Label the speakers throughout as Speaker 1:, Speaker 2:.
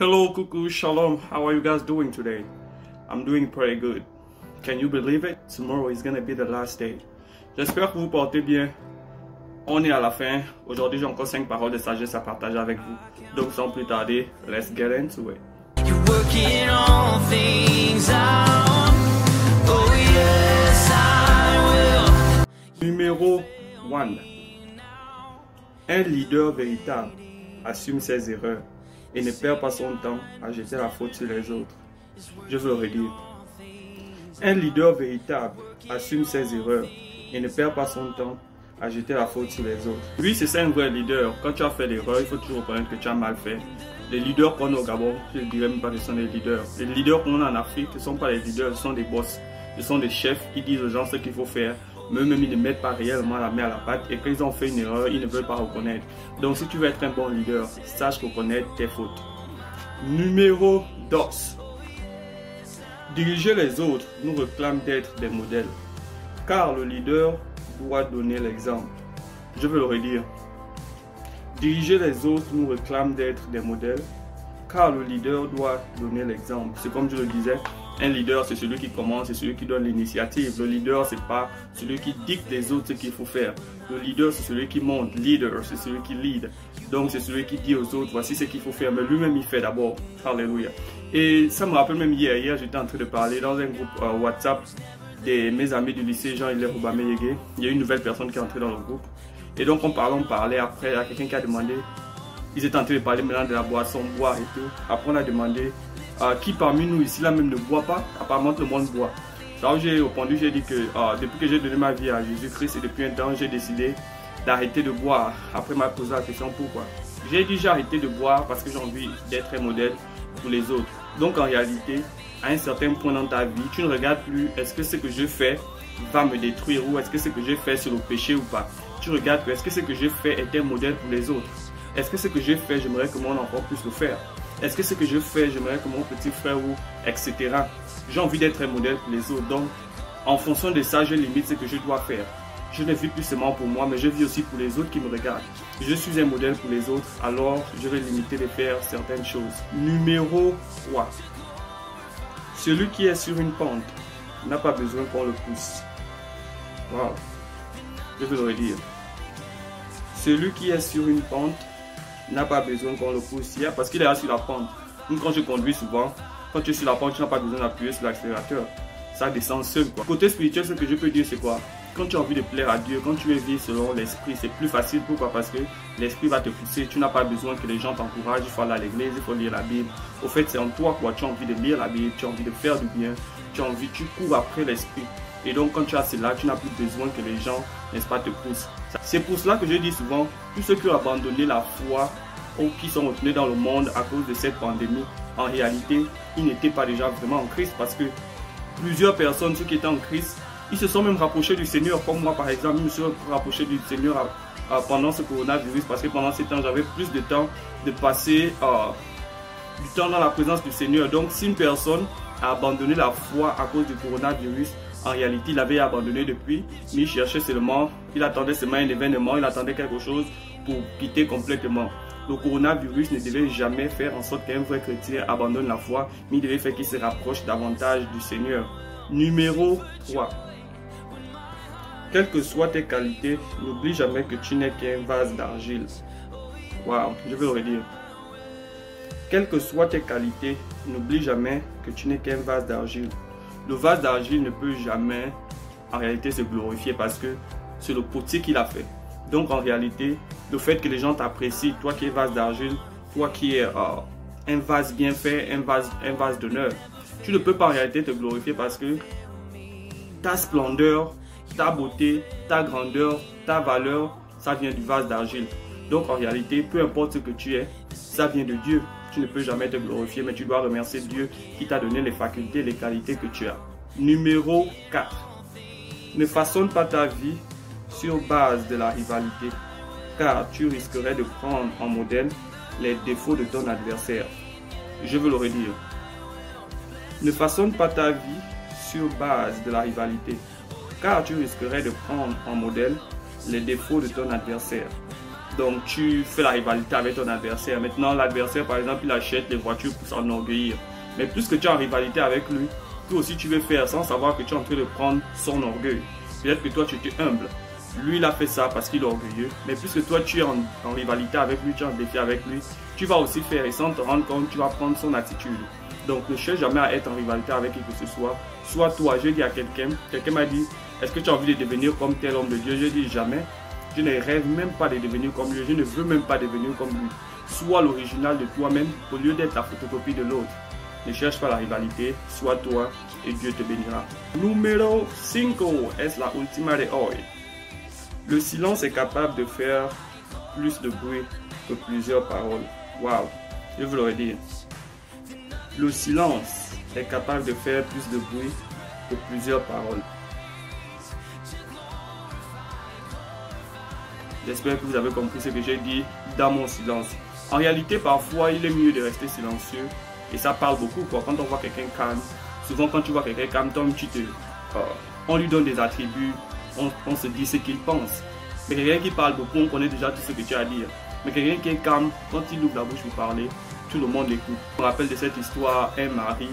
Speaker 1: Hello, Cuckoo, Shalom. How are you guys doing today? I'm doing pretty good. Can you believe it? Tomorrow is gonna be the last day. J'espère que vous portez bien. On est à la fin. Aujourd'hui, j'ai encore 5 paroles de sagesse à partager avec vous. Donc, sans plus tarder, let's get into it.
Speaker 2: You're working all things out. Oh yes, I will.
Speaker 1: Numéro 1. Un leader véritable assume ses erreurs et ne perd pas son temps à jeter la faute sur les autres. Je veux le redire. Un leader véritable assume ses erreurs et ne perd pas son temps à jeter la faute sur les autres. Oui, c'est ça un vrai leader. Quand tu as fait l'erreur, il faut toujours reconnaître que tu as mal fait. Les leaders qu'on a au Gabon, je ne dirais même pas que ce sont des leaders. Les leaders qu'on a en Afrique, ce ne sont pas les leaders, ce sont des boss. Ce sont des chefs qui disent aux gens ce qu'il faut faire. Mais eux-mêmes, ils ne mettent pas réellement la main à la pâte. Et quand ils ont fait une erreur, ils ne veulent pas reconnaître. Donc si tu veux être un bon leader, sache reconnaître tes fautes. Numéro 2. Diriger les autres nous réclame d'être des modèles. Car le leader doit donner l'exemple. Je veux le redire. Diriger les autres nous réclame d'être des modèles. Car le leader doit donner l'exemple. C'est comme je le disais. Un leader, c'est celui qui commence, c'est celui qui donne l'initiative. Le leader, c'est pas celui qui dicte les autres ce qu'il faut faire. Le leader, c'est celui qui monte. Leader, c'est celui qui lead. Donc, c'est celui qui dit aux autres, voici ce qu'il faut faire. Mais lui-même, il fait d'abord. Alléluia. Et ça me rappelle même hier. Hier, j'étais en train de parler dans un groupe WhatsApp de mes amis du lycée, Jean-Hilaire Obameyege. Il y a une nouvelle personne qui est entrée dans le groupe. Et donc, on parlait après, il y a quelqu'un qui a demandé, ils étaient en train de parler maintenant de la boisson, boire et tout. Après, on a demandé, qui parmi nous ici là même ne boit pas? Apparemment tout le monde boit. Alors j'ai répondu, j'ai dit que depuis que j'ai donné ma vie à Jésus-Christ et depuis un temps j'ai décidé d'arrêter de boire. Après m'a posé la question pourquoi. J'ai dit j'ai arrêté de boire parce que j'ai envie d'être un modèle pour les autres. Donc en réalité, à un certain point dans ta vie, tu ne regardes plus est-ce que ce que je fais va me détruire ou est-ce que ce que je fais c'est le péché ou pas. Tu regardes est-ce que ce que je fais est un modèle pour les autres. Est-ce que ce que je fais, j'aimerais que mon enfant puisse le faire? Est-ce que ce que je fais, j'aimerais que mon petit frère ou etc. J'ai envie d'être un modèle pour les autres. Donc, en fonction de ça, je limite ce que je dois faire. Je ne vis plus seulement pour moi, mais je vis aussi pour les autres qui me regardent. Je suis un modèle pour les autres, alors je vais limiter de faire certaines choses. Numéro 3. Celui qui est sur une pente n'a pas besoin qu'on le pousse. Wow. Je veux le redire. Celui qui est sur une pente n'a pas besoin qu'on le pousse parce qu'il est là sur la pente. Donc quand je conduis souvent, quand tu es sur la pente, tu n'as pas besoin d'appuyer sur l'accélérateur. Ça descend seul quoi. Côté spirituel, ce que je peux dire c'est quoi? Quand tu as envie de plaire à Dieu, quand tu veux vivre selon l'esprit, c'est plus facile. Pourquoi? Parce que l'esprit va te pousser. Tu n'as pas besoin que les gens t'encouragent. Il faut aller à l'église, il faut lire la Bible. Au fait, c'est en toi quoi. Tu as envie de lire la Bible, tu as envie de faire du bien, tu cours après l'esprit. Et donc quand tu as cela, tu n'as plus besoin que les gens, n'est-ce pas, te poussent. C'est pour cela que je dis souvent, tous ceux qui ont abandonné la foi ou qui sont retournés dans le monde à cause de cette pandémie, en réalité, ils n'étaient pas déjà vraiment en Christ parce que plusieurs personnes, ceux qui étaient en Christ, ils se sont même rapprochés du Seigneur. Comme moi par exemple, je me suis rapproché du Seigneur pendant ce coronavirus parce que pendant ce temps, j'avais plus de temps de passer du temps dans la présence du Seigneur. Donc si une personne a abandonné la foi à cause du coronavirus, en réalité, il avait abandonné depuis, mais il cherchait seulement, il attendait seulement un événement, il attendait quelque chose pour quitter complètement. Le coronavirus ne devait jamais faire en sorte qu'un vrai chrétien abandonne la foi, mais il devait faire qu'il se rapproche davantage du Seigneur. Numéro 3. Quelles que soient tes qualités, n'oublie jamais que tu n'es qu'un vase d'argile. Waouh, je vais le redire. Quelles que soient tes qualités, n'oublie jamais que tu n'es qu'un vase d'argile. Le vase d'argile ne peut jamais en réalité se glorifier parce que c'est le potier qui l'a fait. Donc en réalité, le fait que les gens t'apprécient, toi qui es vase d'argile, toi qui es un vase bien fait, un vase d'honneur, tu ne peux pas en réalité te glorifier parce que ta splendeur, ta beauté, ta grandeur, ta valeur, ça vient du vase d'argile. Donc en réalité, peu importe ce que tu es, ça vient de Dieu. Tu ne peux jamais te glorifier, mais tu dois remercier Dieu qui t'a donné les facultés, les qualités que tu as. Numéro 4. Ne façonne pas ta vie sur base de la rivalité, car tu risquerais de prendre en modèle les défauts de ton adversaire. Je veux le redire. Ne façonne pas ta vie sur base de la rivalité, car tu risquerais de prendre en modèle les défauts de ton adversaire. Donc tu fais la rivalité avec ton adversaire. Maintenant l'adversaire par exemple il achète les voitures pour s'enorgueillir. Mais plus que tu es en rivalité avec lui, toi aussi tu veux faire sans savoir que tu es en train de prendre son orgueil. Peut-être que toi tu étais humble. Lui il a fait ça parce qu'il est orgueilleux. Mais puisque toi tu es en rivalité avec lui, tu es en défi avec lui, tu vas aussi faire et sans te rendre compte tu vas prendre son attitude. Donc ne cherche jamais à être en rivalité avec qui que ce soit. Soit toi, je dis à quelqu'un m'a dit, est-ce que tu as envie de devenir comme tel homme de Dieu? Je dis jamais. Je ne rêve même pas de devenir comme lui, je ne veux même pas devenir comme lui. Sois l'original de toi-même au lieu d'être la photocopie de l'autre. Ne cherche pas la rivalité, sois toi et Dieu te bénira. Numéro 5 es la última de hoy. Le silence est capable de faire plus de bruit que plusieurs paroles. Waouh, je vous l'aurais dit. Le silence est capable de faire plus de bruit que plusieurs paroles. J'espère que vous avez compris ce que j'ai dit dans mon silence. En réalité, parfois, il est mieux de rester silencieux et ça parle beaucoup. Quand on voit quelqu'un calme, souvent quand tu vois quelqu'un calme, on lui donne des attributs, on se dit ce qu'il pense. Mais quelqu'un qui parle beaucoup, on connaît déjà tout ce que tu as à dire. Mais quelqu'un qui est calme, quand il ouvre la bouche pour parler, tout le monde l'écoute. Je me rappelle de cette histoire, un mari,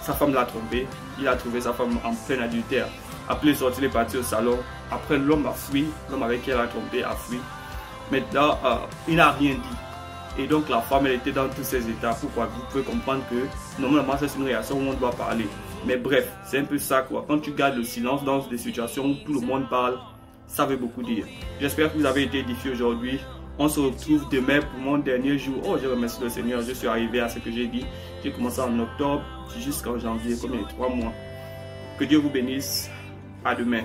Speaker 1: sa femme l'a trompé, il a trouvé sa femme en plein adultère. Après, il est sorti, il est parti au salon. Après, l'homme a fui, l'homme avec qui elle a trompé a fui. Maintenant, il n'a rien dit. Et donc, la femme, elle était dans tous ces états. Pourquoi? Vous pouvez comprendre que normalement, c'est une réaction où on doit parler. Mais bref, c'est un peu ça, quoi. Quand tu gardes le silence dans des situations où tout le monde parle, ça veut beaucoup dire. J'espère que vous avez été édifiés aujourd'hui. On se retrouve demain pour mon dernier jour. Oh, je remercie le Seigneur, je suis arrivé à ce que j'ai dit. J'ai commencé en octobre jusqu'en janvier, comme il y a 3 mois. Que Dieu vous bénisse. À demain.